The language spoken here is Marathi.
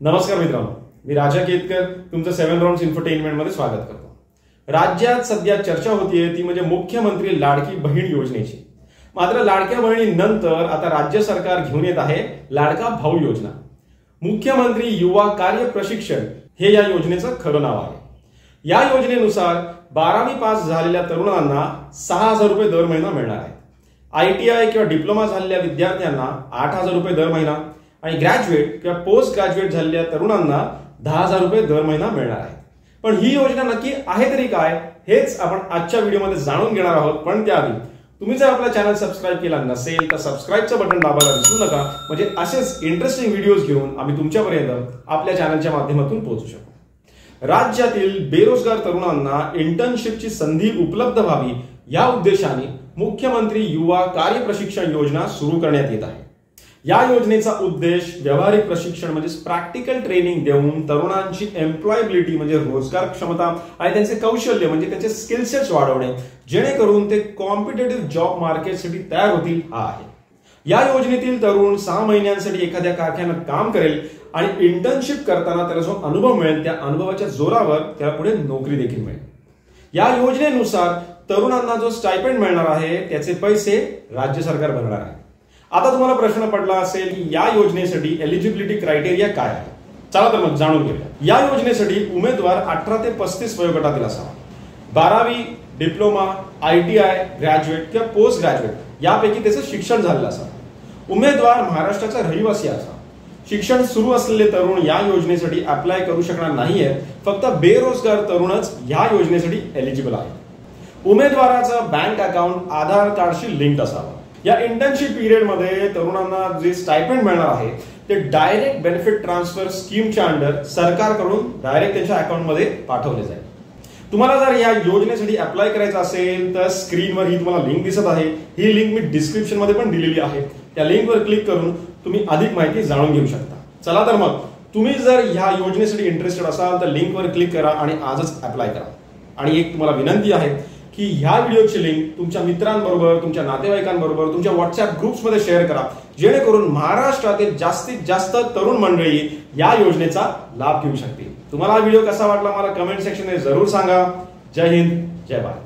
नमस्कार मित्रांनो, मी राजा केतकर तुमचं 7 राउंड्स इन्फोटेनमेंट मध्ये स्वागत करतो। राज्यात सध्या चर्चा होतीये ती म्हणजे मुख्यमंत्री लाडकी बहीण योजनेची। मात्र लाडक्या बहिणीनंतर आता राज्य सरकार घेऊन येत आहे लाडका भाऊ योजना। मुख्यमंत्री युवा कार्य प्रशिक्षण हे या योजनेचं खरं नाव आहे। या योजनेनुसार 12वी पास झालेल्या तरुणांना 6000 रुपये दर महिना मिळणार आहे। ITI किंवा डिप्लोमा झालेल्या विद्यार्थ्यांना 8000 रुपये दर महिना आणि ग्रॅज्युएट किंवा पोस्ट ग्रॅज्युएट झालेल्या तरुणांना 10000 रुपये दर महिना मिळणार आहे। पण ही योजना नक्की आहे तरी काय हेच आपण आजच्या व्हिडिओमध्ये जाणून घेणार आहोत। पण त्याआधी तुम्ही जर आपला चॅनल सबस्क्राइब केला नसेल तर सबस्क्राइबचं बटन दाबायला विसरू नका, म्हणजे असेच इंटरेस्टिंग व्हिडिओज घेऊन आम्ही तुमच्यापर्यंत आपल्या चॅनलच्या माध्यमातून पोहोचू शकू। राज्यातील बेरोजगार तरुणांना इंटर्नशिपची संधी उपलब्ध व्हावी या उद्देशाने मुख्यमंत्री युवा कार्य प्रशिक्षण योजना सुरू करण्यात येत आहे। या योजनेचा उद्देश व्यावहारिक प्रशिक्षण म्हणजे प्रॅक्टिकल ट्रेनिंग देऊन तरुणांची एम्प्लॉयबिलिटी म्हणजे रोजगार क्षमता आणि त्यांचे कौशल्य म्हणजे त्यांचे स्किल सेट्स वाढवणे, जेणेकरून ते कॉम्पिटिटिव्ह जॉब मार्केटसाठी तयार होतील हा आहे। या योजनेतील तरुण 6 महिन्यांसाठी एखाद्या कारखान्यात काम करेल आणि इंटर्नशिप करताना त्याला जो अनुभव मिळेल त्या अनुभवाच्या जोरावर त्याला पुढे नोकरी देखील मिळेल। या योजनेनुसार तरुणांना जो स्टायपेंड मिळणार आहे त्याचे पैसे राज्य सरकार भरणार आहे। आता तुम्हाला प्रश्न पडला असेल की या योजनेसाठी एलिजिबिलिटी क्रायटेरिया काय आहे। चला तर मग जाणून घेऊया। या योजनेसाठी उमेदवार 18 ते 35 वयोगटातील असावा। 12वी, डिप्लोमा, ITI, ग्रॅज्युएट किंवा पोस्ट ग्रॅज्युएट यापैकी त्याचं शिक्षण झालेलं असावं। उमेदवार महाराष्ट्राचा रहिवासी असावा। शिक्षण सुरू असलेले तरुण या योजनेसाठी अप्लाय करू शकणार नाहीये, फक्त बेरोजगार तरुणच या योजनेसाठी एलिजिबल आहे। उमेदवाराचं बँक अकाउंट आधार कार्डशी लिंक असावं। या इंटर्नशिप पिरियड मध्ये तरुणांना जे स्टायपेंड मिळणार आहे ते डायरेक्ट बेनिफिट ट्रान्सफर स्कीमच्या अंडर सरकारकडून डायरेक्ट त्यांच्या अकाउंट मध्ये पाठवले जाईल। तुम्हाला जर या योजनेसाठी अप्लाय करायचं असेल तर स्क्रीनवर ही तुम्हाला लिंक दिसत आहे, ही लिंक मी डिस्क्रिप्शन मध्ये पण दिलेली आहे। त्या लिंकवर क्लिक करून तुम्ही अधिक माहिती जाणून घेऊ शकता। चला तर मग तुम्ही जर ह्या योजनेसाठी इंटरेस्टेड असाल तर लिंकवर क्लिक करा आणि आजच अप्लाय करा। आणि एक तुम्हाला विनंती आहे की ह्या व्हिडिओची लिंक तुमच्या मित्रांबरोबर, तुमच्या नातेवाईकांबरोबर, तुमच्या व्हॉट्सअप ग्रुप्समध्ये शेअर करा, जेणेकरून महाराष्ट्रातील जास्तीत जास्त तरुण मंडळी या योजनेचा लाभ घेऊ शकतील। तुम्हाला हा व्हिडिओ कसा वाटला मला कमेंट सेक्शन मध्ये जरूर सांगा। जय हिंद, जय भारत।